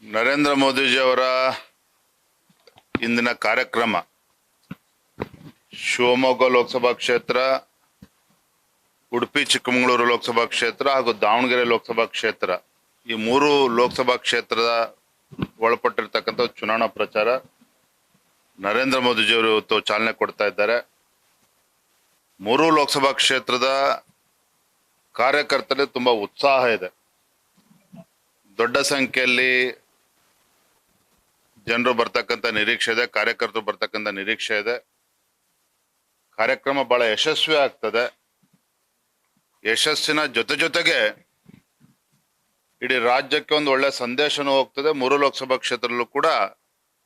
ನರೇಂದ್ರ ಮೋದಿಜಿಯವರ ಇಂದಿನ ಕಾರ್ಯಕ್ರಮ ಶಿವಮೊಗ್ಗ ಲೋಕಸಭಾ ಕ್ಷೇತ್ರ, ಉಡುಪಿ ಚಿಕ್ಕಮಗಳೂರು ಲೋಕಸಭಾ ಕ್ಷೇತ್ರ ಹಾಗೂ ದಾವಣಗೆರೆ ಲೋಕಸಭಾ ಕ್ಷೇತ್ರ, ಈ ಮೂರು ಲೋಕಸಭಾ ಕ್ಷೇತ್ರದ ಒಳಪಟ್ಟಿರ್ತಕ್ಕಂಥ ಚುನಾವಣಾ ಪ್ರಚಾರ ನರೇಂದ್ರ ಮೋದಿಜಿಯವರು ಇವತ್ತು ಚಾಲನೆ ಕೊಡ್ತಾ ಇದ್ದಾರೆ. ಮೂರು ಲೋಕಸಭಾ ಕ್ಷೇತ್ರದ ಕಾರ್ಯಕರ್ತರಲ್ಲಿ ತುಂಬಾ ಉತ್ಸಾಹ ಇದೆ. ದೊಡ್ಡ ಸಂಖ್ಯೆಯಲ್ಲಿ ಜನರು ಬರ್ತಕ್ಕಂಥ ನಿರೀಕ್ಷೆ ಇದೆ, ಕಾರ್ಯಕರ್ತರು ಬರ್ತಕ್ಕಂಥ ನಿರೀಕ್ಷೆ ಇದೆ. ಕಾರ್ಯಕ್ರಮ ಬಹಳ ಯಶಸ್ವಿ ಆಗ್ತದೆ. ಯಶಸ್ಸಿನ ಜೊತೆಗೆ ಇಡೀ ರಾಜ್ಯಕ್ಕೆ ಒಂದು ಒಳ್ಳೆ ಸಂದೇಶನೂ ಹೋಗ್ತದೆ. ಮೂರು ಲೋಕಸಭಾ ಕ್ಷೇತ್ರದಲ್ಲೂ ಕೂಡ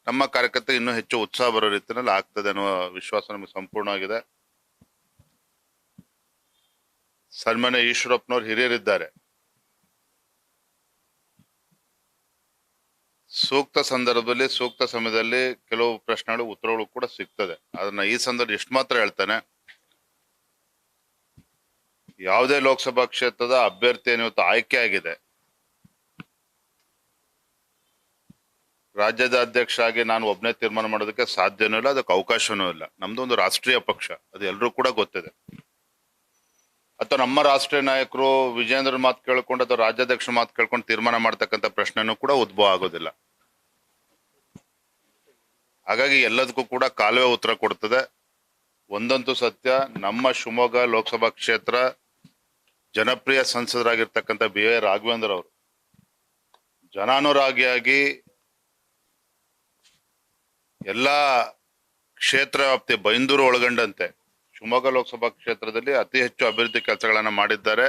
ನಮ್ಮ ಕಾರ್ಯಕರ್ತರು ಇನ್ನೂ ಹೆಚ್ಚು ಉತ್ಸಾಹ ಬರೋ ರೀತಿಯಲ್ಲಿ ಆಗ್ತದೆ ಅನ್ನುವ ವಿಶ್ವಾಸ ನಮಗೆ ಸಂಪೂರ್ಣವಾಗಿದೆ. ಸನ್ಮಾನ್ಯ ಈಶ್ವರಪ್ಪನವರು ಹಿರಿಯರಿದ್ದಾರೆ. ಸೂಕ್ತ ಸಂದರ್ಭದಲ್ಲಿ ಸೂಕ್ತ ಸಮಯದಲ್ಲಿ ಕೆಲವು ಪ್ರಶ್ನೆಗಳು ಉತ್ತರಗಳು ಕೂಡ ಸಿಗ್ತದೆ. ಅದನ್ನ ಈ ಸಂದರ್ಭ ಎಷ್ಟು ಮಾತ್ರ ಹೇಳ್ತಾನೆ, ಯಾವುದೇ ಲೋಕಸಭಾ ಕ್ಷೇತ್ರದ ಅಭ್ಯರ್ಥಿಯನ್ನು ಇವತ್ತು ಆಯ್ಕೆ ಆಗಿದೆ, ರಾಜ್ಯದ ಅಧ್ಯಕ್ಷ ಆಗಿ ನಾನು ಒಬ್ಬನೇ ತೀರ್ಮಾನ ಮಾಡೋದಕ್ಕೆ ಸಾಧ್ಯನೂ ಇಲ್ಲ, ಅದಕ್ಕೆ ಅವಕಾಶನೂ ಇಲ್ಲ. ನಮ್ದು ಒಂದು ರಾಷ್ಟ್ರೀಯ ಪಕ್ಷ, ಅದು ಎಲ್ರೂ ಕೂಡ ಗೊತ್ತಿದೆ. ಅಥವಾ ನಮ್ಮ ರಾಷ್ಟ್ರೀಯ ನಾಯಕರು ವಿಜೇಂದ್ರ ಮಾತು ಕೇಳ್ಕೊಂಡು ಅಥವಾ ರಾಜ್ಯಾಧ್ಯಕ್ಷ ಮಾತು ಕೇಳ್ಕೊಂಡು ತೀರ್ಮಾನ ಮಾಡ್ತಕ್ಕಂಥ ಪ್ರಶ್ನೆನೂ ಕೂಡ ಉದ್ಭವ ಆಗೋದಿಲ್ಲ. ಹಾಗಾಗಿ ಎಲ್ಲದಕ್ಕೂ ಕೂಡ ಕಾಲುವೆ ಉತ್ತರ ಕೊಡ್ತದೆ. ಒಂದಂತೂ ಸತ್ಯ, ನಮ್ಮ ಶಿವಮೊಗ್ಗ ಲೋಕಸಭಾ ಕ್ಷೇತ್ರ ಜನಪ್ರಿಯ ಸಂಸದರಾಗಿರ್ತಕ್ಕಂಥ BY ರಾಘವೇಂದ್ರ ಅವರು ಜನಾನುರಾಗಿಯಾಗಿ ಎಲ್ಲಾ ಕ್ಷೇತ್ರ ವ್ಯಾಪ್ತಿ ಬೈಂದೂರು ಒಳಗೊಂಡಂತೆ ಶಿವಮೊಗ್ಗ ಲೋಕಸಭಾ ಕ್ಷೇತ್ರದಲ್ಲಿ ಅತಿ ಹೆಚ್ಚು ಅಭಿವೃದ್ಧಿ ಕೆಲಸಗಳನ್ನ ಮಾಡಿದ್ದಾರೆ.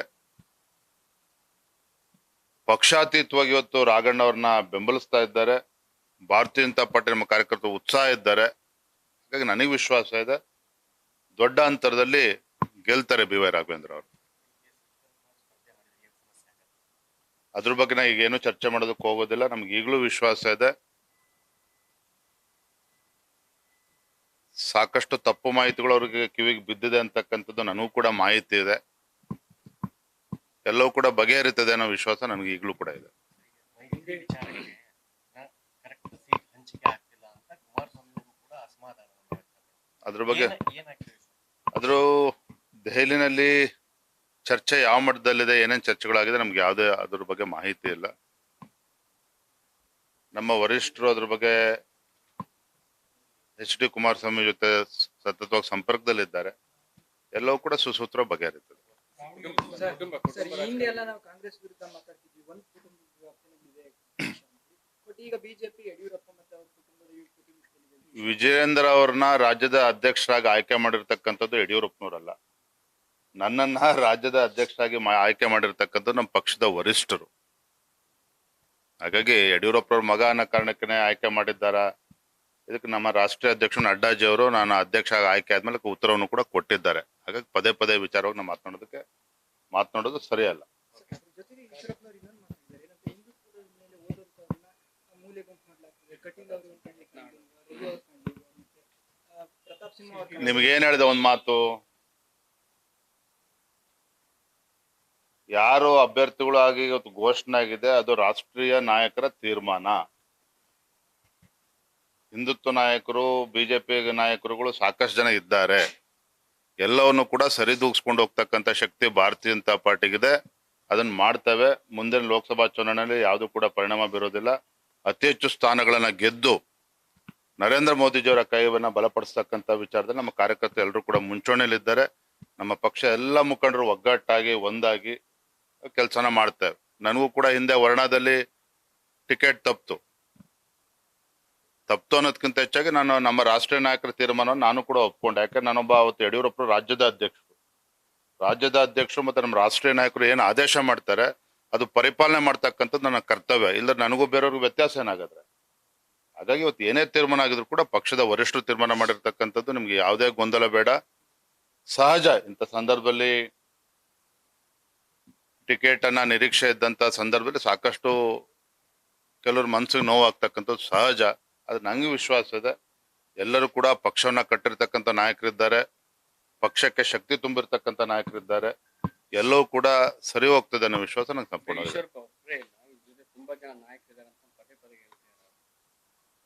ಪಕ್ಷಾತೀತವಾಗಿ ಇವತ್ತು ರಾಘಣ್ಣವ್ರನ್ನ ಬೆಂಬಲಿಸ್ತಾ ಇದ್ದಾರೆ. ಭಾರತೀಯ ಜನತಾ ಪಾರ್ಟಿ ನಮ್ಮ ಕಾರ್ಯಕರ್ತರು ಉತ್ಸಾಹ ಇದ್ದಾರೆ. ಹಾಗಾಗಿ ನನಗೆ ವಿಶ್ವಾಸ ಇದೆ, ದೊಡ್ಡ ಅಂತರದಲ್ಲಿ ಗೆಲ್ತಾರೆ BY ರಾಘವೇಂದ್ರ ಅವರು. ಅದ್ರ ಬಗ್ಗೆ ನಾ ಈಗೇನು ಚರ್ಚೆ ಮಾಡೋದಕ್ಕೆ ಹೋಗೋದಿಲ್ಲ. ನಮ್ಗೆ ಈಗಲೂ ವಿಶ್ವಾಸ ಇದೆ. ಸಾಕಷ್ಟು ತಪ್ಪು ಮಾಹಿತಿಗಳು ಅವ್ರಿಗೆ ಕಿವಿಗೆ ಬಿದ್ದಿದೆ ಅಂತಕ್ಕಂಥದ್ದು ನನಗೂ ಕೂಡ ಮಾಹಿತಿ ಇದೆ. ಎಲ್ಲವೂ ಕೂಡ ಬಗೆಹರಿತದೆ ಅನ್ನೋ ವಿಶ್ವಾಸ ನನಗೆ ಈಗಲೂ ಕೂಡ ಇದೆ. ಅದ್ರ ಬಗ್ಗೆ ದೆಹಲಿನಲ್ಲಿ ಚರ್ಚೆ ಯಾವ ಮಟ್ಟದಲ್ಲಿದೆ, ಏನೇನು ಚರ್ಚೆಗಳಾಗಿದೆ ನಮ್ಗೆ ಯಾವುದೇ ಅದ್ರ ಬಗ್ಗೆ ಮಾಹಿತಿ ಇಲ್ಲ. ನಮ್ಮ ವರಿಷ್ಠರು ಅದ್ರ ಬಗ್ಗೆ HD ಕುಮಾರಸ್ವಾಮಿ ಜೊತೆ ಸತತವಾಗಿ ಸಂಪರ್ಕದಲ್ಲಿದ್ದಾರೆ. ಎಲ್ಲವೂ ಕೂಡ ಸುಸೂತ್ರ ಬಗೆಹರಿತದೆ. ವಿಜಯೇಂದ್ರ ಅವ್ರನ್ನ ರಾಜ್ಯದ ಅಧ್ಯಕ್ಷರಾಗಿ ಆಯ್ಕೆ ಮಾಡಿರ್ತಕ್ಕಂಥದ್ದು ಯಡಿಯೂರಪ್ಪನವರಲ್ಲ. ನನ್ನನ್ನ ರಾಜ್ಯದ ಅಧ್ಯಕ್ಷರಾಗಿ ಆಯ್ಕೆ ಮಾಡಿರ್ತಕ್ಕಂಥದ್ದು ನಮ್ಮ ಪಕ್ಷದ ವರಿಷ್ಠರು. ಹಾಗಾಗಿ ಯಡಿಯೂರಪ್ಪನವ್ರ ಮಗ ಅನ್ನೋ ಕಾರಣಕ್ಕೆ ಆಯ್ಕೆ ಮಾಡಿದ್ದಾರ. ಇದಕ್ಕೆ ನಮ್ಮ ರಾಷ್ಟ್ರೀಯ ಅಧ್ಯಕ್ಷ ನಡ್ಡಾಜಿ ಅವರು ನಾನು ಅಧ್ಯಕ್ಷ ಆಯ್ಕೆ ಆದ್ಮೇಲೆ ಉತ್ತರವನ್ನು ಕೂಡ ಕೊಟ್ಟಿದ್ದಾರೆ. ಹಾಗಾಗಿ ಪದೇ ವಿಚಾರವಾಗಿ ನಾವು ಮಾತನಾಡೋದು ಸರಿಯಲ್ಲ. ನಿಮ್ಗೇನ್ ಹೇಳಿದೆ ಒಂದ್ ಮಾತು, ಯಾರು ಅಭ್ಯರ್ಥಿಗಳು ಆಗಿ ಇವತ್ತು ಘೋಷಣೆ ಆಗಿದೆ ಅದು ರಾಷ್ಟ್ರೀಯ ನಾಯಕರ ತೀರ್ಮಾನ. ಹಿಂದುತ್ವ ನಾಯಕರು, ಬಿಜೆಪಿ ನಾಯಕರುಗಳು ಸಾಕಷ್ಟು ಜನ ಇದ್ದಾರೆ. ಎಲ್ಲವನ್ನು ಕೂಡ ಸರಿದೂಗಿಸ್ಕೊಂಡು ಹೋಗ್ತಕ್ಕಂಥ ಶಕ್ತಿ ಭಾರತೀಯ ಜನತಾ ಪಾರ್ಟಿಗಿದೆ. ಅದನ್ನ ಮಾಡ್ತೇವೆ. ಮುಂದಿನ ಲೋಕಸಭಾ ಚುನಾವಣೆಯಲ್ಲಿ ಯಾವುದು ಕೂಡ ಪರಿಣಾಮ ಬೀರೋದಿಲ್ಲ. ಅತಿ ಹೆಚ್ಚು ಸ್ಥಾನಗಳನ್ನ ಗೆದ್ದು ನರೇಂದ್ರ ಮೋದಿಜಿಯವರ ಕೈವನ್ನ ಬಲಪಡಿಸ್ತಕ್ಕಂಥ ವಿಚಾರದಲ್ಲಿ ನಮ್ಮ ಕಾರ್ಯಕರ್ತರು ಎಲ್ಲರೂ ಕೂಡ ಮುಂಚೂಣಿಯಲ್ಲಿದ್ದಾರೆ. ನಮ್ಮ ಪಕ್ಷ ಎಲ್ಲ ಮುಖಂಡರು ಒಗ್ಗಟ್ಟಾಗಿ ಒಂದಾಗಿ ಕೆಲಸನ ಮಾಡ್ತೇವೆ. ನನಗೂ ಕೂಡ ಹಿಂದೆ ವರ್ಣದಲ್ಲಿ ಟಿಕೆಟ್ ತಪ್ತು ಅನ್ನೋದಕ್ಕಿಂತ ಹೆಚ್ಚಾಗಿ ನಾನು ನಮ್ಮ ರಾಷ್ಟ್ರೀಯ ನಾಯಕರ ತೀರ್ಮಾನವನ್ನು ನಾನು ಕೂಡ ಒಪ್ಕೊಂಡೆ. ಯಾಕಂದ್ರೆ ನಾನೊಬ್ಬ ಅವತ್ತು ಯಡಿಯೂರಪ್ಪರು ರಾಜ್ಯದ ಅಧ್ಯಕ್ಷರು ಮತ್ತೆ ನಮ್ಮ ರಾಷ್ಟ್ರೀಯ ನಾಯಕರು ಏನು ಆದೇಶ ಮಾಡ್ತಾರೆ ಅದು ಪರಿಪಾಲನೆ ಮಾಡ್ತಕ್ಕಂಥದ್ದು ನನ್ನ ಕರ್ತವ್ಯ. ಇಲ್ಲ ನನಗೂ ಬೇರೆಯವ್ರಿಗೂ ವ್ಯತ್ಯಾಸ ಏನಾಗದ್ರೆ. ಹಾಗಾಗಿ ಇವತ್ತು ಏನೇ ತೀರ್ಮಾನ ಆಗಿದ್ರು ಕೂಡ ಪಕ್ಷದ ವರಿಷ್ಠರು ತೀರ್ಮಾನ ಮಾಡಿರ್ತಕ್ಕಂಥದ್ದು. ನಿಮ್ಗೆ ಯಾವುದೇ ಗೊಂದಲ ಬೇಡ. ಸಹಜ ಇಂಥ ಸಂದರ್ಭದಲ್ಲಿ ಟಿಕೆಟ್ ಅನ್ನ ನಿರೀಕ್ಷೆ ಇದ್ದಂತ ಸಂದರ್ಭದಲ್ಲಿ ಸಾಕಷ್ಟು ಕೆಲವ್ರ ಮನ್ಸಿಗೆ ನೋವಾಗ್ತಕ್ಕಂಥದ್ದು ಸಹಜ. ಅದು ನಂಗೆ ವಿಶ್ವಾಸ ಇದೆ. ಎಲ್ಲರೂ ಕೂಡ ಪಕ್ಷವನ್ನ ಕಟ್ಟಿರ್ತಕ್ಕಂಥ ನಾಯಕರಿದ್ದಾರೆ, ಪಕ್ಷಕ್ಕೆ ಶಕ್ತಿ ತುಂಬಿರ್ತಕ್ಕಂಥ ನಾಯಕರಿದ್ದಾರೆ. ಎಲ್ಲವೂ ಕೂಡ ಸರಿ ಹೋಗ್ತದೆ ಅನ್ನೋ ವಿಶ್ವಾಸ ನಂಗೆ ಸಂಪೂರ್ಣ ಇದೆ.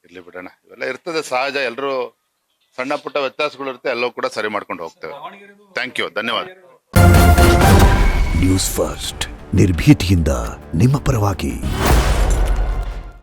ಇರ್ಲಿ ಬಿಡೋಣ, ಇವೆಲ್ಲ ಇರ್ತದೆ ಸಹಜ. ಎಲ್ಲರೂ ಸಣ್ಣ ಪುಟ್ಟ ವ್ಯತ್ಯಾಸಗಳು ಇರುತ್ತೆ, ಎಲ್ಲವೂ ಕೂಡ ಸರಿ ಮಾಡ್ಕೊಂಡು ಹೋಗ್ತೇವೆ. ಥ್ಯಾಂಕ್ ಯು, ಧನ್ಯವಾದ. ನ್ಯೂಸ್ ಫಸ್ಟ್ ನಿರ್ಭೀತಿಯಿಂದ ನಿಮ್ಮ ಪರವಾಗಿ.